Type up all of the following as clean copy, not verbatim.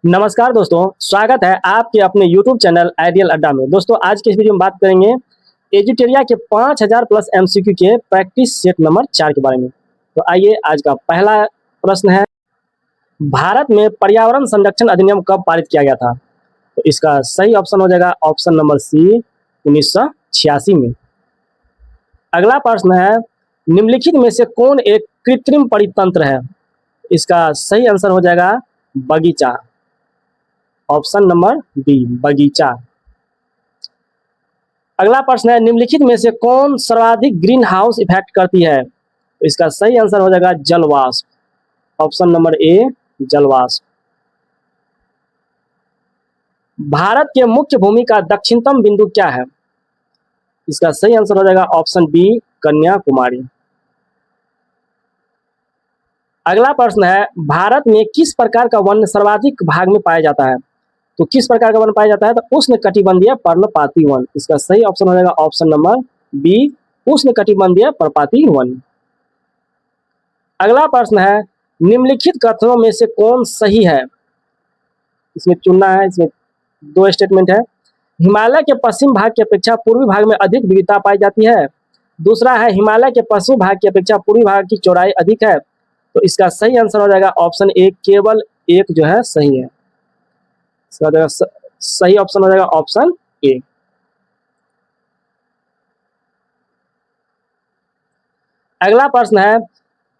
नमस्कार दोस्तों, स्वागत है आपके अपने YouTube चैनल आइडियल अड्डा में। दोस्तों आज के इस वीडियो में बात करेंगे एजुटेरिया के 5000 प्लस एमसीक्यू के प्रैक्टिस सेट नंबर 4 के बारे में। तो आइए, आज का पहला प्रश्न है, भारत में पर्यावरण संरक्षण अधिनियम कब पारित किया गया था? तो इसका सही ऑप्शन हो जाएगा ऑप्शन नंबर सी, 1986 में। अगला प्रश्न है, निम्नलिखित में से कौन एक कृत्रिम परितंत्र है? इसका सही आंसर हो जाएगा बगीचा, ऑप्शन नंबर बी, बगीचा। अगला प्रश्न है, निम्नलिखित में से कौन सर्वाधिक ग्रीन हाउस इफेक्ट करती है? तो इसका सही आंसर हो जाएगा जलवाष्प, ऑप्शन नंबर ए, जलवाष्प। भारत के मुख्य भूमि का दक्षिणतम बिंदु क्या है? इसका सही आंसर हो जाएगा ऑप्शन बी, कन्याकुमारी। अगला प्रश्न है, भारत में किस प्रकार का वन सर्वाधिक भाग में पाया जाता है? तो किस प्रकार का वन पाया जाता है? तो उष्ण कटिबंधीय पर्णपाती वन। इसका सही ऑप्शन हो जाएगा ऑप्शन नंबर बी, उष्ण कटिबंधीय पर्णपाती वन। अगला प्रश्न है, निम्नलिखित कथनों में से कौन सही है? इसमें चुनना है। इसमें दो स्टेटमेंट है। हिमालय के पश्चिम भाग की अपेक्षा पूर्वी भाग में अधिक विविधता पाई जाती है। दूसरा है, हिमालय के पश्चिमी भाग की अपेक्षा पूर्वी भाग की चौड़ाई अधिक है। तो इसका सही आंसर हो जाएगा ऑप्शन ए, केवल एक जो है सही है। सही ऑप्शन हो जाएगा ऑप्शन ए। अगला प्रश्न है,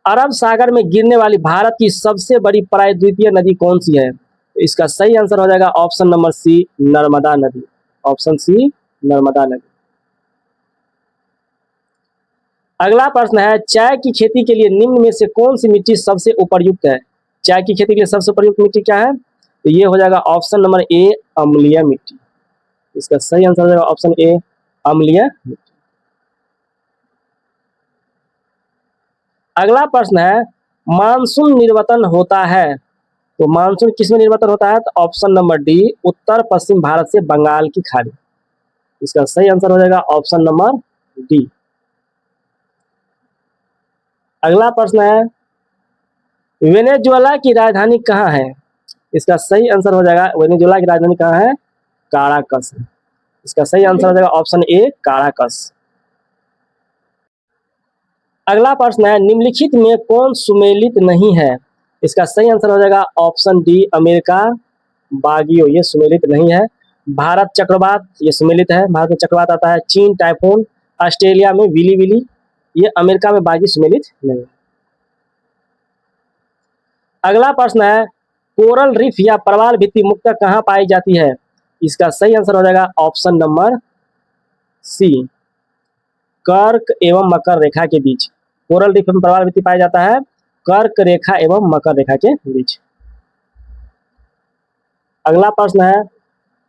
अरब सागर में गिरने वाली भारत की सबसे बड़ी प्रायद्वीपीय नदी कौन सी है? तो इसका सही आंसर हो जाएगा ऑप्शन नंबर सी, नर्मदा नदी, ऑप्शन सी, नर्मदा नदी। अगला प्रश्न है, चाय की खेती के लिए निम्न में से कौन सी मिट्टी सबसे उपयुक्त है? चाय की खेती के लिए सबसे उपयुक्त मिट्टी क्या है? तो ये हो जाएगा ऑप्शन नंबर ए, अम्लीय मिट्टी। इसका सही आंसर हो जाएगा ऑप्शन ए, अम्लीय मिट्टी। अगला प्रश्न है, मानसून निर्वतन होता है, तो मानसून किसमें निर्वतन होता है? तो ऑप्शन नंबर डी, उत्तर पश्चिम भारत से बंगाल की खाड़ी। इसका सही आंसर हो जाएगा ऑप्शन नंबर डी। अगला प्रश्न है, वेनेजुएला की राजधानी कहाँ है? इसका सही आंसर हो जाएगा, वेनेजुएला की राजधानी कहाँ है? काराकस। इसका सही आंसर हो जाएगा ऑप्शन ए, काराकस। अगला प्रश्न है, निम्नलिखित में कौन सुमेलित नहीं है? इसका सही आंसर हो जाएगा ऑप्शन डी, अमेरिका बागियो, ये सुमेलित नहीं है। भारत चक्रवात, ये सुमेलित है, भारत में चक्रवात आता है। चीन टाइफून, ऑस्ट्रेलिया में विली विली, ये अमेरिका में बागी सुमेलित नहीं है। अगला प्रश्न है, कोरल रीफ या प्रवाल भित्ति मुख्यतः कहाँ पाई जाती है? इसका सही आंसर हो जाएगा ऑप्शन नंबर सी, कर्क एवं मकर रेखा के बीच। कोरल रीफ में प्रवाल भित्ति पाया जाता है कर्क रेखा एवं मकर रेखा के बीच। अगला प्रश्न है,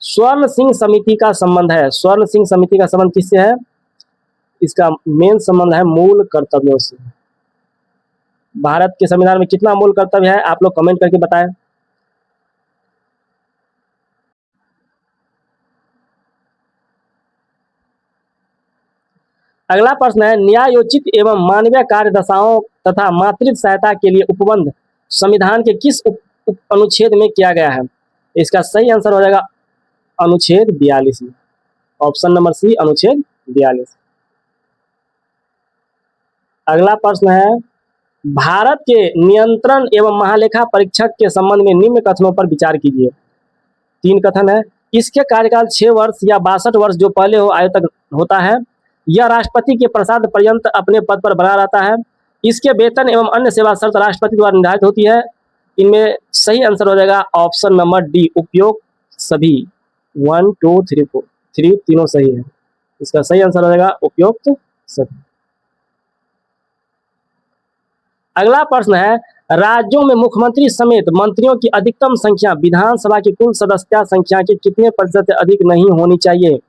स्वर्ण सिंह समिति का संबंध है, स्वर्ण सिंह समिति का संबंध किससे है? इसका मेन संबंध है मूल कर्तव्यों से। भारत के संविधान में कितना मूल कर्तव्य है? आप लोग कमेंट करके बताएं। अगला प्रश्न है, न्यायोचित एवं मानवीय कार्य दशाओं तथा मातृत्व सहायता के लिए उपबंध संविधान के किस अनुच्छेद में किया गया है? इसका सही आंसर हो जाएगा अनुच्छेद 42, ऑप्शन नंबर सी, अनुच्छेद 42। अगला प्रश्न है, भारत के नियंत्रण एवं महालेखा परीक्षक के संबंध में निम्न कथनों पर विचार कीजिए। 3 कथन है। इसके कार्यकाल 6 वर्ष या 62 वर्ष जो पहले हो आयु तक होता है। यह राष्ट्रपति के प्रसाद पर्यंत अपने पद पर बना रहता है। इसके वेतन एवं अन्य सेवा शर्त राष्ट्रपति द्वारा निर्धारित होती है। इनमें सही आंसर हो जाएगा ऑप्शन नंबर डी, उपयोग सभी। 1 2 3 4, 3 तीनों सही है। इसका सही आंसर हो जाएगा उपयुक्त सभी। अगला प्रश्न है, राज्यों में मुख्यमंत्री समेत मंत्रियों की अधिकतम संख्या विधानसभा की कुल सदस्यता संख्या के कितने प्रतिशत से अधिक नहीं होनी चाहिए?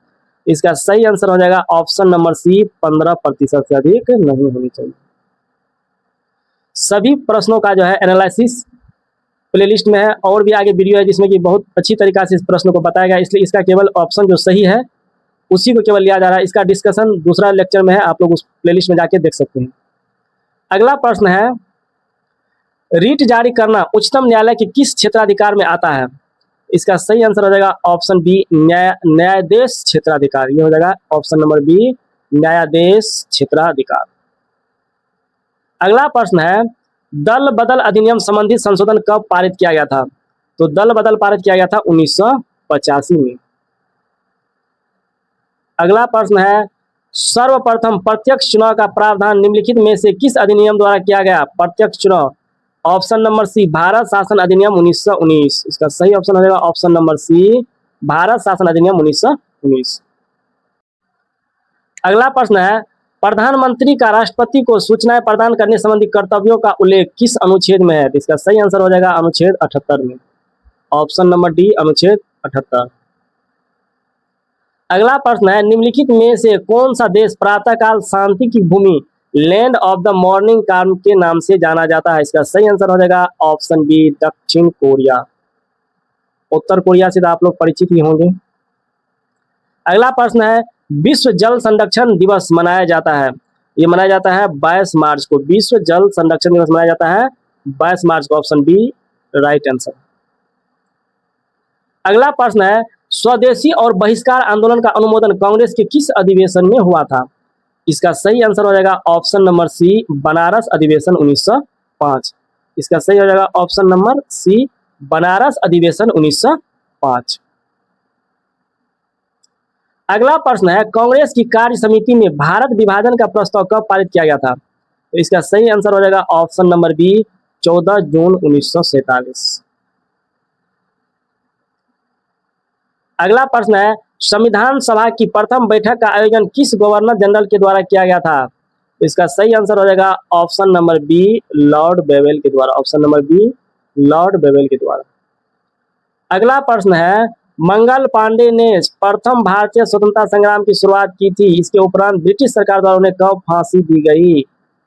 इसका सही आंसर हो जाएगा ऑप्शन नंबर सी, 15% से अधिक नहीं होनी चाहिए। सभी प्रश्नों का जो है एनालिसिस प्लेलिस्ट में है, और भी आगे वीडियो है जिसमें कि बहुत अच्छी तरीका से इस प्रश्न को बताया गया, इसलिए इसका केवल ऑप्शन जो सही है उसी को केवल लिया जा रहा है। इसका डिस्कशन दूसरा लेक्चर में है, आप लोग उस प्लेलिस्ट में जाके देख सकते हैं। अगला प्रश्न है, रीट जारी करना उच्चतम न्यायालय के किस क्षेत्राधिकार में आता है? इसका सही आंसर हो जाएगा ऑप्शन बी न्यायाधीश क्षेत्राधिकार। ये हो जाएगा ऑप्शन नंबर बी न्यायाधीश क्षेत्राधिकार। अगला प्रश्न है दल बदल अधिनियम संबंधी संशोधन कब पारित किया गया था? तो दल बदल पारित किया गया था 1985 में। अगला प्रश्न है सर्वप्रथम प्रत्यक्ष चुनाव का प्रावधान निम्नलिखित में से किस अधिनियम द्वारा किया गया? प्रत्यक्ष चुनाव। ऑप्शन नंबर सी भारत शासन अधिनियम 1919। इसका सही ऑप्शन हो जाएगा ऑप्शन नंबर सी भारत शासन अधिनियम 1919। अगला प्रश्न है प्रधानमंत्री का राष्ट्रपति को सूचनाएं प्रदान करने संबंधी कर्तव्यों का उल्लेख किस अनुच्छेद में है? इसका सही आंसर हो जाएगा अनुच्छेद 78 में। ऑप्शन नंबर डी अनुच्छेद 78। अगला प्रश्न है निम्नलिखित में से कौन सा देश प्रातःकाल शांति की भूमि लैंड ऑफ द मॉर्निंग काम के नाम से जाना जाता है? इसका सही आंसर हो जाएगा ऑप्शन बी दक्षिण कोरिया। उत्तर कोरिया से तो आप लोग परिचित ही होंगे। अगला प्रश्न है विश्व जल संरक्षण दिवस मनाया जाता है, ये मनाया जाता है 22 मार्च को। विश्व जल संरक्षण दिवस मनाया जाता है 22 मार्च को। Option B right answer. अगला प्रश्न है स्वदेशी और बहिष्कार आंदोलन का अनुमोदन कांग्रेस के किस अधिवेशन में हुआ था? इसका सही आंसर हो जाएगा ऑप्शन नंबर सी बनारस अधिवेशन 1905। इसका सही हो जाएगा ऑप्शन नंबर सी बनारस अधिवेशन 1905। अगला प्रश्न है कांग्रेस की कार्य समिति में भारत विभाजन का प्रस्ताव कब पारित किया गया था? तो इसका सही आंसर हो जाएगा ऑप्शन नंबर बी 14 जून 1947। अगला प्रश्न है संविधान सभा की प्रथम बैठक का आयोजन किस गवर्नर जनरल के द्वारा किया गया था? इसका सही आंसर हो जाएगा option number B Lord Wavell के द्वारा। Option number B Lord Wavell के द्वारा। अगला प्रश्न है मंगल पांडे ने प्रथम भारतीय स्वतंत्रता संग्राम की शुरुआत की थी, इसके उपरांत ब्रिटिश सरकार द्वारा उन्हें कब फांसी दी गई?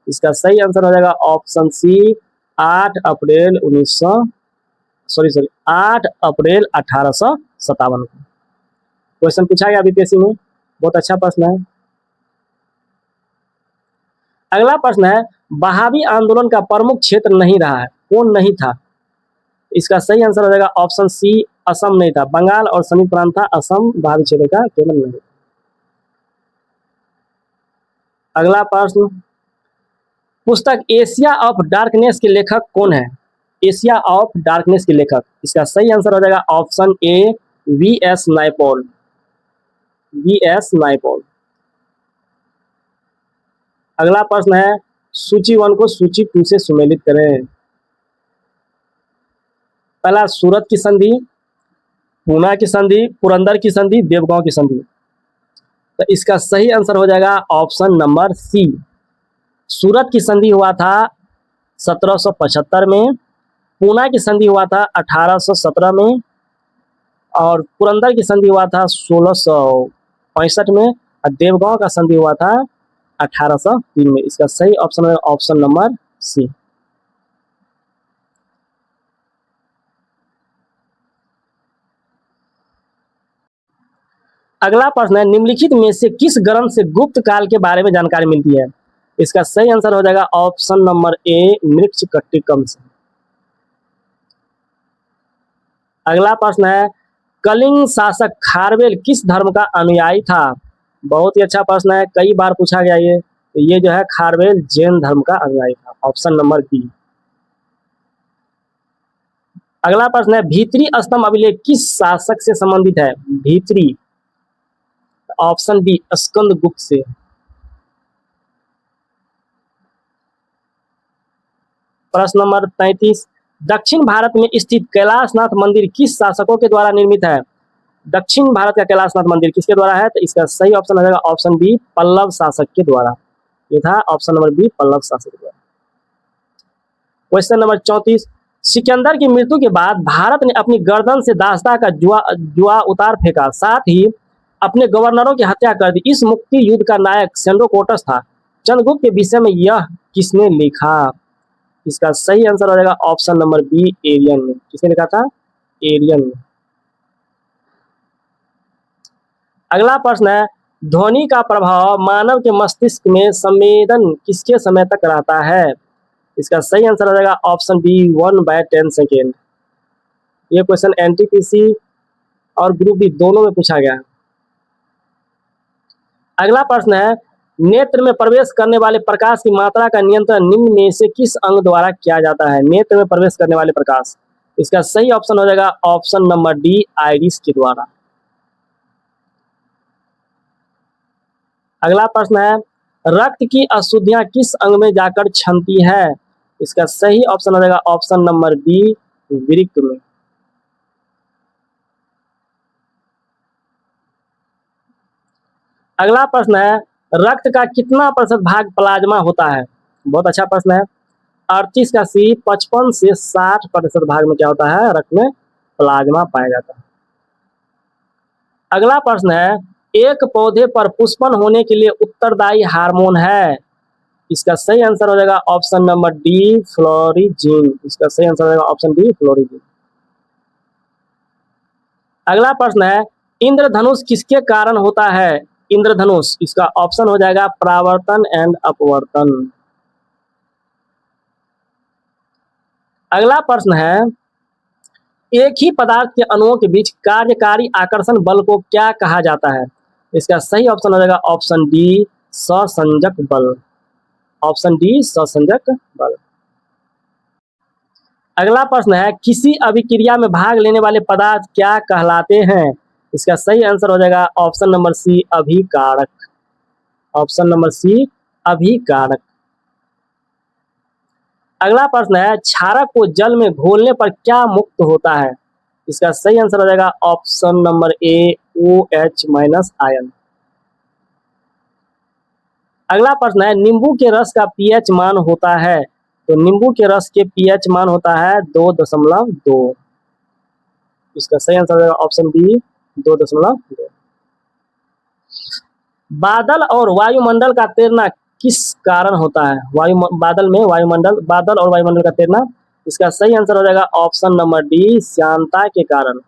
इसका सही आंसर हो जाएगा ऑप्शन सी 8 अप्रैल 1857 को। क्वेश्चन पूछा गया बीपीएससी में, बहुत अच्छा प्रश्न है। अगला प्रश्न है बहावी आंदोलन का प्रमुख क्षेत्र नहीं रहा है, कौन नहीं था? इसका सही आंसर हो जाएगा ऑप्शन सी असम नहीं था। बंगाल और समीप प्रांत था, असम बहावी क्षेत्र का केवल नहीं। अगला प्रश्न पुस्तक एशिया ऑफ डार्कनेस के लेखक कौन है? एशिया ऑफ डार्कनेस के लेखक, इसका सही आंसर हो जाएगा option A VS. Naipaul. VS. Naipaul. अगला प्रश्न है सूची 1 को सूची 2 से सुमेलित करें। पहला सूरत की संधि, पूना की संधि, पुरंदर की संधि, देवगांव की संधि। तो इसका सही आंसर हो जाएगा ऑप्शन नंबर सी। सूरत की संधि हुआ था 1775 में, पूना की संधि हुआ था 1817 में, और पुरंदर की संधि हुआ था 1665 में, और देवगांव का संधि हुआ था 1803 में। इसका सही ऑप्शन है ऑप्शन नंबर सी। अगला प्रश्न है निम्नलिखित में से किस ग्रंथ से गुप्त काल के बारे में जानकारी मिलती है? इसका सही आंसर हो जाएगा ऑप्शन नंबर ए मृच्छकटिकम से। अगला प्रश्न है कलिंग शासक खारवेल किस धर्म का अनुयायी था? बहुत ही अच्छा प्रश्न है, कई बार पूछा गया ये। तो ये जो है खारवेल जैन धर्म का अनुयायी था। Option number B. अगला प्रश्न है भीतरी स्तंभ अभिलेख किस शासक से संबंधित है? भीतरी, ऑप्शन बी स्कंदगुप्त से। प्रश्न नंबर 33 दक्षिण भारत में स्थित कैलाशनाथ मंदिर किस शासकों के द्वारा निर्मित है? दक्षिण भारत का कैलाशनाथ मंदिर किसके द्वारा है? तो इसका सही ऑप्शन हो जाएगा ऑप्शन बी पल्लव शासक के द्वारा। ये था ऑप्शन नंबर बी पल्लव शासक के द्वारा। क्वेश्चन नंबर 34 सिकंदर की मृत्यु के बाद भारत ने अपनी गर्दन से दासता का जुआ उतार फेंका, साथ ही अपने गवर्नरों की हत्या कर दी। इस मुक्ति युद्ध का नायक सेंड्रोकोटस था। चंद्रगुप्त के विषय में यह किसने लिखा? इसका सही आंसर हो जाएगा ऑप्शन नंबर बी एरियन ने। किसने लिखा था? एरियन ने। अगला प्रश्न है ध्वनि का प्रभाव मानव के मस्तिष्क में संवेदन किसके समय तक रहता है? इसका सही आंसर हो जाएगा ऑप्शन बी 1/10 सेकेंड। ये क्वेश्चन एनटीपीसी और ग्रुप डी दोनों में पूछा गया है। अगला प्रश्न है, नेत्र में प्रवेश करने वाले प्रकाश की मात्रा का नियंत्रण निम्न में से किस अंग द्वारा किया जाता है? नेत्र में प्रवेश करने वाले प्रकाश, इसका सही ऑप्शन हो जाएगा ऑप्शन नंबर डी, आइरिस के द्वारा। अगला प्रश्न है, रक्त की अशुद्धियां किस अंग में जाकर क्षमती है? इसका सही ऑप्शन हो जाएगा ऑप्शन नंबर बी, वृक्क में। अगला प्रश्न है, रक्त का कितना प्रतिशत भाग प्लाज्मा होता है? बहुत अच्छा प्रश्न है। 38 का सी, 55 से 60% भाग में क्या होता है? रक्त में प्लाज्मा पाया जाता है। अगला प्रश्न है, एक पौधे पर पुष्पन होने के लिए उत्तरदायी हार्मोन है? इसका सही आंसर हो जाएगा ऑप्शन नंबर डी, फ्लोरिजीन। इसका सही आंसर हो जाएगा ऑप्शन डी, फ्लोरिजीन। अगला प्रश्न है, इंद्रधनुष किसके कारण होता है? इंद्रधनुष, इसका ऑप्शन हो जाएगा परावर्तन एंड अपवर्तन। अगला प्रश्न है, एक ही पदार्थ के अणुओं के बीच कार्यकारी आकर्षण बल को क्या कहा जाता है? इसका सही ऑप्शन हो जाएगा ऑप्शन डी, सहसंजक बल। ऑप्शन डी, सहसंजक बल। अगला प्रश्न है, किसी अभिक्रिया में भाग लेने वाले पदार्थ क्या कहलाते हैं? इसका सही आंसर हो जाएगा ऑप्शन नंबर सी, अभिकारक। ऑप्शन नंबर सी, अभिकारक। अगला प्रश्न है, क्षारक को जल में घोलने पर क्या मुक्त होता है? इसका सही आंसर हो जाएगा option number A, OH- ion. अगला प्रश्न है, नींबू के रस का पीएच मान होता है? तो नींबू के रस के पीएच मान होता है 2.2। इसका सही आंसर हो जाएगा ऑप्शन बी, 2.2। बादल और वायुमंडल का तैरना किस कारण होता है? बादल और वायुमंडल का तैरना, इसका सही आंसर हो जाएगा ऑप्शन नंबर डी, श्यानता के कारण।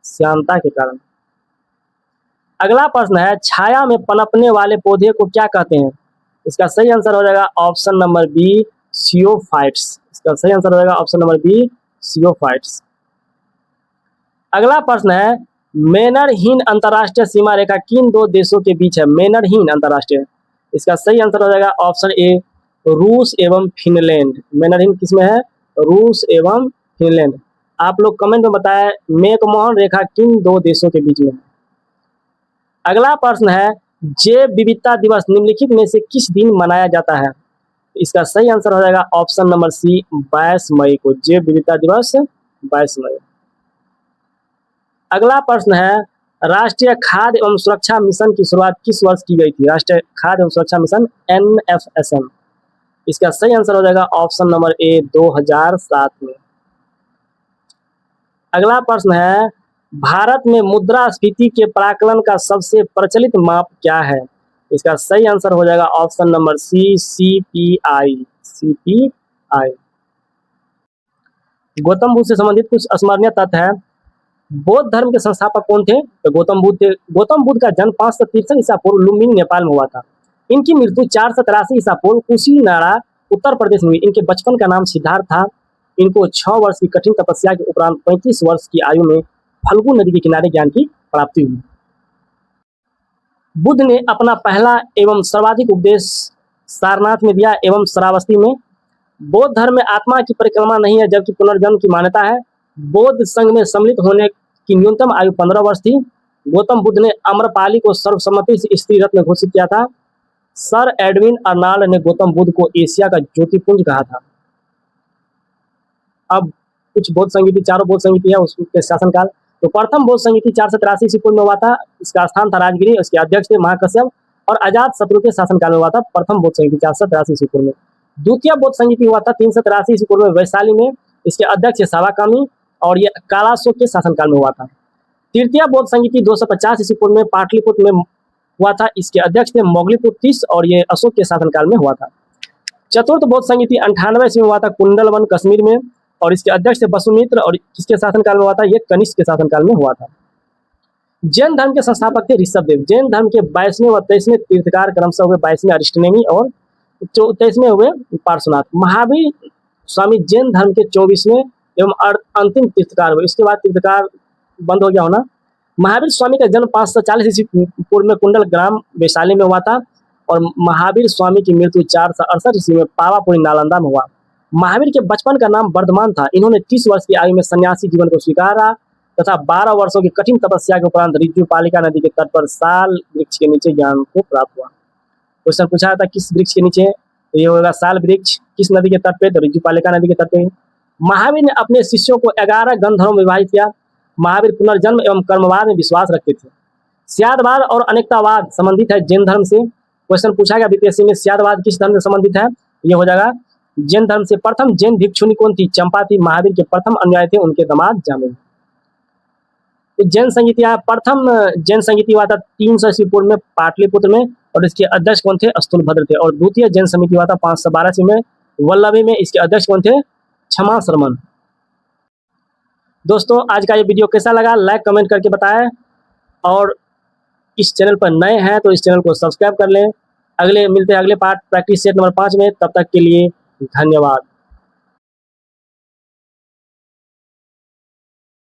श्यानता के कारण। अगला प्रश्न है, छाया में पनपने वाले पौधे को क्या कहते हैं? इसका सही आंसर हो जाएगा ऑप्शन नंबर बी, सियोफाइट्स। इसका सही आंसर हो जाएगा ऑप्शन नंबर बी, सियोफाइट्स। अगला प्रश्न है, मैनरहीन अंतरराष्ट्रीय सीमा रेखा किन दो देशों के बीच है? मैनरहीन अंतरराष्ट्रीय, इसका सही आंसर हो जाएगा ऑप्शन ए, रूस एवं फिनलैंड। मैनरहीन किसमें है? रूस एवं फिनलैंड। आप लोग कमेंट में बताएं मैकमोहन रेखा किन दो देशों के बीच में है? अगला प्रश्न है, जैव विविधता दिवस निम्नलिखित में से किस दिन मनाया जाता है? इसका सही आंसर हो जाएगा ऑप्शन नंबर सी, 22 मई को। जैव विविधता दिवस 22 मई। अगला प्रश्न है, राष्ट्रीय खाद्य एवं सुरक्षा मिशन की शुरुआत किस वर्ष की गई थी? राष्ट्रीय खाद्य एवं सुरक्षा मिशन, NFSM। इसका सही आंसर हो जाएगा ऑप्शन नंबर ए, 2007 में। अगला प्रश्न है, भारत में मुद्रास्फीति के प्राकलन का सबसे प्रचलित माप क्या है? इसका सही आंसर हो जाएगा option number C, CPI। CPI। Gautam Buddha से संबंधित कुछ स्मरणीय तथ्य है। बौद्ध धर्म के संस्थापक कौन थे? तो गौतम बुद्ध थे। गौतम बुद्ध का जन्म 563 ईसा पूर्व लुम्बिनी, नेपाल में हुआ था। इनकी मृत्यु 483 ईसा पूर्व कुशीनारा, उत्तर प्रदेश में हुई। इनके बचपन का नाम सिद्धार्थ था। इनको 6 वर्ष की कठिन तपस्या के उपरांत 35 वर्ष की आयु में फल्गु नदी के किनारे ज्ञान की प्राप्ति हुई। बुद्ध ने अपना पहला एवं सर्वाधिक उपदेश सारनाथ में दिया एवं श्रावस्ती में। बौद्ध धर्म में आत्मा की परिक्रमा नहीं है, जबकि पुनर्जन्म की मान्यता है। बौद्ध संघ में सम्मिलित होने की न्यूनतम आयु 15 वर्ष थी। गौतम बुद्ध ने अम्रपाली को सर्वसम्मति से स्त्री रत्न घोषित किया था। सर एडविन अर्नाल्ड ने गौतम बुद्ध को एशिया का ज्योतिपुंज कहा था। अब कुछ बौद्ध संगीति, चारों बौद्ध संगीति है उसके शासनकाल। तो प्रथम बौद्ध संगीति 483 ईस्वी पूर्व में हुआ था। इसका स्थान था राजगिरी। उसके अध्यक्ष थे महाकश्यप और अजात शत्रु के शासनकाल में हुआ था प्रथम बौद्ध संगीति 483 ईस्वी पूर्व में। द्वितीय बौद्ध संगीति हुआ था 383 ईस्वी पूर्व में वैशाली में। इसके अध्यक्ष सावाकामी और ये कालाशोक के शासनकाल में हुआ था। तृतीय बौद्ध संगीति 250 ईस्वी पूर्व में पाटलिपुत्र में हुआ था। इसके अध्यक्ष थे मोगलीपुत्र तीस और ये अशोक के शासनकाल में हुआ था। चतुर्थ बौद्ध संगीति 98 ईस्वी में हुआ था कुंडलवन कश्मीर में और इसके अध्यक्ष थे वसुमित्र और किसके शासनकाल में हुआ था? ये कनिष्क के शासनकाल में हुआ था। जैन धर्म के संस्थापक थे ऋषभदेव। जैन धर्म के 22वें व 23वें तीर्थकार क्रमशः हुए। 22वें अरिष्टनेमी और 23वें हुए पार्श्वनाथ। महावीर स्वामी जैन धर्म के 24वें एवं अंतिम तीर्थकार हुए। इसके बाद तीर्थकार बंद हो गया होना। महावीर स्वामी का जन्म 540 ईस्वी पूर्व में कुंडल ग्राम वैशाली में हुआ था और महावीर स्वामी की मृत्यु 468 ईस्वी में पावापुरी नालंदा में हुआ। महावीर के बचपन का नाम वर्धमान था। इन्होंने 30 वर्ष की आयु में सन्यासी जीवन को स्वीकारा तथा 12 वर्षों की कठिन तपस्या के उपरांत रिज्जू पालिका नदी के तट पर साल वृक्ष के नीचे ज्ञान को प्राप्त हुआ। क्वेश्चन पूछा था किस वृक्ष के नीचे, तो ये होगा साल वृक्ष। किस नदी के तट पे, तो रिज्जू पालिका नदी के तट पे। महावीर ने अपने शिष्यों को 11 गंधर्वों में विभाजित किया। महावीर पुनर्जन्म एवं कर्मवाद में विश्वास रखते थे। स्यादवाद और अनेकतावाद संबंधित है जैन धर्म से। क्वेश्चन पूछा गया बीपीएससी में, स्यादवाद किस धर्म से संबंधित है, ये हो जाएगा जैन धर्म से। प्रथम जैन भिक्षुणी कौन थी, चंपा थी। महावीर के प्रथम अनुयायी थे उनके दामाद जामिन। तो जैन संगीतिया, प्रथम जैन संगीति हुआ था 300 ईस्वी पूर्व में पाटलिपुत्र में और इसके अध्यक्ष कौन थे, स्थूलभद्र थे। और द्वितीय जैन समिति हुआ था 512 ईस्वी में वल्लभी में। इसके अध्यक्ष कौन थे, क्षमा शर्मन। दोस्तों आज का ये वीडियो कैसा लगा लाइक कमेंट करके बताएं और इस चैनल पर नए हैं तो इस चैनल को सब्सक्राइब कर लें। मिलते हैं अगले पार्ट प्रैक्टिस सेट नंबर 5 में। तब तक के लिए धन्यवाद।